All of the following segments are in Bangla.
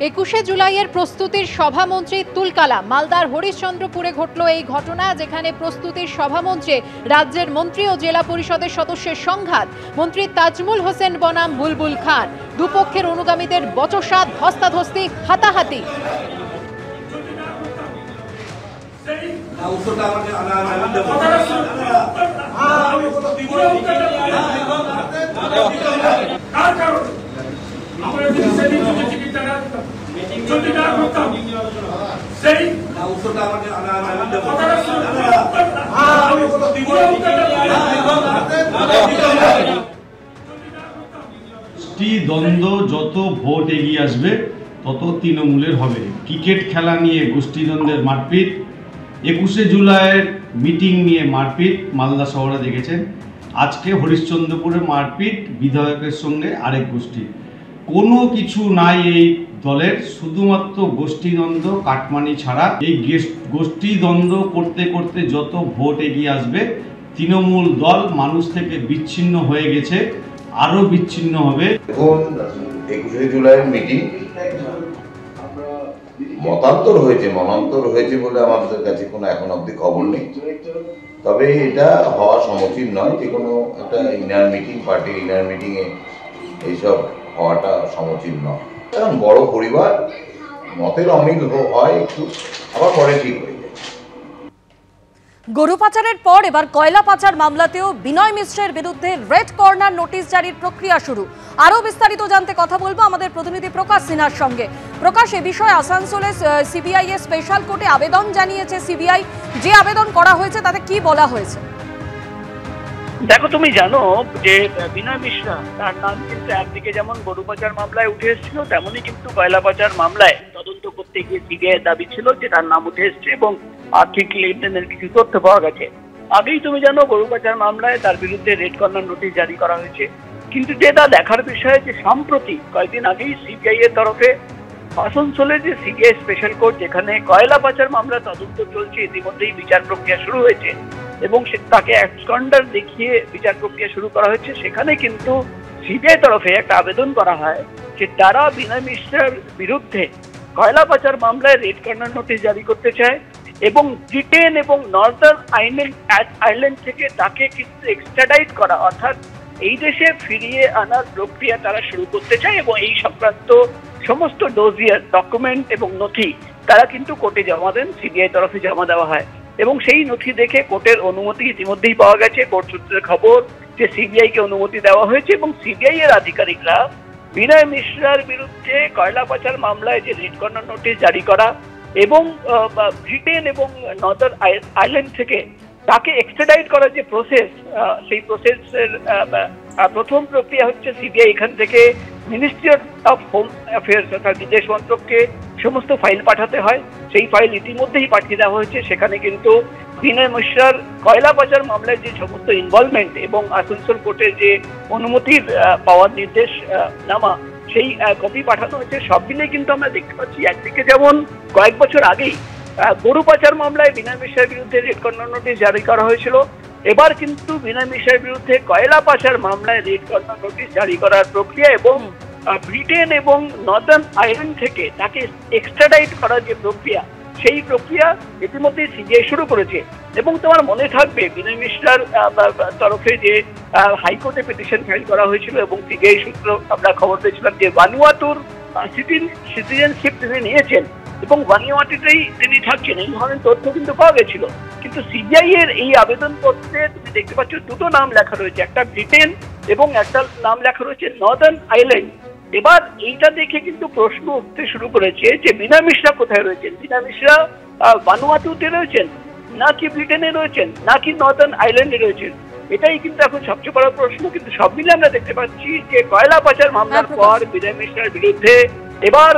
21শে জুলাইয়ের প্রস্তুতির সভামঞ্চে তুলকালা। মালদার হরিশ্চন্দ্রপুরে ঘটল এই ঘটনা, যেখানে প্রস্তুতির সভামঞ্চে রাজ্যের মন্ত্রী ও জেলা পরিষদের সদস্যের সংঘাত। মন্ত্রী তাজমুল হোসেন বনাম বুলবুল খান, দুপক্ষের অনুগামীদের বচসা, ধস্তাধস্তি, হাতাহাতি। দ্বন্দ্ব যত ভোট এগিয়ে আসবে তত তৃণমূলের হবে। ক্রিকেট খেলা নিয়ে গোষ্ঠীদ্বন্দ্বের মারপিট, 21শে জুলাইয়ের মিটিং নিয়ে মারপিট মালদা শহরে দেখেছেন। আজকে হরিশ্চন্দ্রপুরে মারপিট বিধায়কের সঙ্গে আরেক গোষ্ঠী। কোনো কিছু নাই এই দলের, শুধুমাত্র গোষ্ঠীদ্বন্দ্ব, কাটমানি ছাড়া। এই গোষ্ঠীদ্বন্দ্ব করতে করতে যত ভোট এগিয়ে আসবে তৃণমূল দল মানুষ থেকে বিচ্ছিন্ন হয়ে গেছে, আরো বিচ্ছিন্ন হবে। এখন 21শে জুলাইয়ের মিটিং মতান্তর হয়েছে বলে আমাদের কাছে কোনো এখন অবধি খবর নেই। তবে এটা হওয়া সমীচীন নয় যে কোনো একটা ইনার মিটিং, পার্টি ইনার মিটিংয়ে এইসব হওয়াটা সমীচীন নয়। কারণ বড় পরিবার, মতের অমিল হয় একটু, আবার পরে ঠিক হয়ে যায়। গরু পাচারের পর এবার কয়লা পাচার মামলাতেও বিনয় মিশ্রের বিরুদ্ধে রেড কর্নার নোটিশ জারির প্রক্রিয়া শুরু। আরও বিস্তারিত জানতে কথা বলবো আমাদের প্রতিনিধি প্রকাশ সিনহার সঙ্গে। প্রকাশ, এ বিষয়ে আসানসোলে সিবিআই এর স্পেশাল কোর্টে আবেদন জানিয়েছে সিবিআই। যে আবেদন করা হয়েছে তাতে কি বলা হয়েছে? দেখো, তুমি জানো যে বিনয় মিশ্রা, তার নাম কিন্তু একদিকে যেমন গরু পাচার মামলায় উঠে এসেছিল, তেমনই কিন্তু কয়লা পাচার মামলায় তদন্ত করতে গিয়ে সিবিআই দাবি ছিল যে তার নাম উঠে এসছে এবং আর্থিক লেনদেনের কিছু তথ্য পাওয়া গেছে। আগেই তুমি জানো গরু পাচার মামলায় তার বিরুদ্ধে রেড কর্নার নোটিশ জারি করা হয়েছে। কিন্তু যেটা দেখার বিষয় যে সম্প্রতি কয়েকদিন আগেই সিবিআই এর তরফে আসানসোলে যে সিবিআই স্পেশাল কোর্ট, যেখানে কয়লা পাচার মামলা তদন্ত চলছে, ইতিমধ্যেই বিচার প্রক্রিয়া শুরু হয়েছে এবং তাকে অ্যাবসকন্ডার দেখিয়ে বিচার প্রক্রিয়া শুরু করা হয়েছে। সেখানে কিন্তু সিবিআই তরফে একটা আবেদন করা হয় যে তারা বিনয় মিশ্রার বিরুদ্ধে কয়লা পাচার মামলায় রেড কর্নার নোটিশ জারি করতে চায় এবং ব্রিটেন এবং নর্দার্ন আয়ারল্যান্ড থেকে তাকে কিন্তু এক্সট্রাডাইট করা, অর্থাৎ এই দেশে ফিরিয়ে আনার প্রক্রিয়া তারা শুরু করতে চায় এবং এই সংক্রান্ত সমস্ত ডোজিয়ার, ডকুমেন্ট এবং নথি তারা কিন্তু কোর্টে জমা দেন, সিবিআই তরফে জমা দেওয়া হয় এবং সেই নথি দেখে কোর্টের অনুমতি ইতিমধ্যেই পাওয়া গেছে। কোর্ট সূত্রের খবর যে সিবিআই কে অনুমতি দেওয়া হয়েছে এবং সিবিআই এর আধিকারিকরা বিনয় মিশ্রার বিরুদ্ধে কয়লা পাচার মামলায় যে রেড কর্নার নোটিশ জারি করা এবং ব্রিটেন এবং নর্দার্ন আয়ারল্যান্ড থেকে তাকে এক্সট্রাডাইট করার যে প্রসেস, সেই প্রসেসের প্রথম প্রক্রিয়া হচ্ছে সিবিআই এখান থেকে মিনিস্ট্রি অফ হোম অ্যাফেয়ার্স অর্থাৎ বিদেশ মন্ত্রককে সমস্ত ফাইল পাঠাতে হয়। সেই ফাইল ইতিমধ্যেই পাঠিয়ে দেওয়া হয়েছে। সেখানে কিন্তু বিনয় মিশ্রার কয়লা পাচার মামলায় যে সমস্ত ইনভলভমেন্ট এবং আসানসোল কোর্টের যে অনুমতির পাওয়ার নির্দেশ নামা, সেই কপি পাঠানো হয়েছে। সব মিলে কিন্তু আমরা দেখতে পাচ্ছি একদিকে যেমন কয়েক বছর আগেই গরু পাচার মামলায় বিনয় মিশ্রার বিরুদ্ধে রেড কর্নার নোটিশ জারি করা হয়েছিল, এবার কিন্তু বিনয় মিশ্রার বিরুদ্ধে কয়লা পাচার মামলায় রেড কর্নার নোটিশ জারি করার প্রক্রিয়া এবং ব্রিটেন এবং নর্দার্ন আয়ারল্যান্ড থেকে তাকে এক্সট্রাডাইট করার যে প্রক্রিয়া, সেই প্রক্রিয়া ইতিমধ্যে সিবিআই শুরু করেছে। এবং তোমার মনে থাকবে বিনয় মিশ্রার তরফে যে হাইকোর্টে পিটিশন ফাইল করা হয়েছিল এবং সিবিআই সূত্র আমরা খবর পেয়েছিলাম যে ভানুয়াতুর সিটিজেনশিপ তিনি নিয়েছেন এবং ভানুয়াতুতেই তিনি থাকছেন, এই ধরনের তথ্য কিন্তু পাওয়া গেছিল। কিন্তু সিবিআই এর এই আবেদনপত্রে তুমি দেখতে পাচ্ছ দুটো নাম লেখা রয়েছে, একটা ব্রিটেন এবং একটা নাম লেখা রয়েছে নর্দার্ন আয়ারল্যান্ড। এবার এইটা দেখে কিন্তু প্রশ্ন উঠতে শুরু করেছে যে বিনয় মিশ্রা কোথায় রয়েছেন? বিনয় মিশ্রা ভানুয়াতুতে রয়েছেন, নাকি ব্রিটেনে রয়েছেন, নাকি নর্দার্ন আয়ারল্যান্ডে রয়েছেন? এটাই কিন্তু এখন সবচেয়ে বড় প্রশ্ন। কিন্তু সব মিলে আমরা দেখতে পাচ্ছি যে কয়লা পাচার মামলার পর বিনয় মিশ্রার বিরুদ্ধে এবার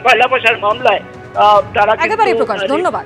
কয়লা পাচার মামলায় তারা একেবারে প্রকাশ, ধন্যবাদ।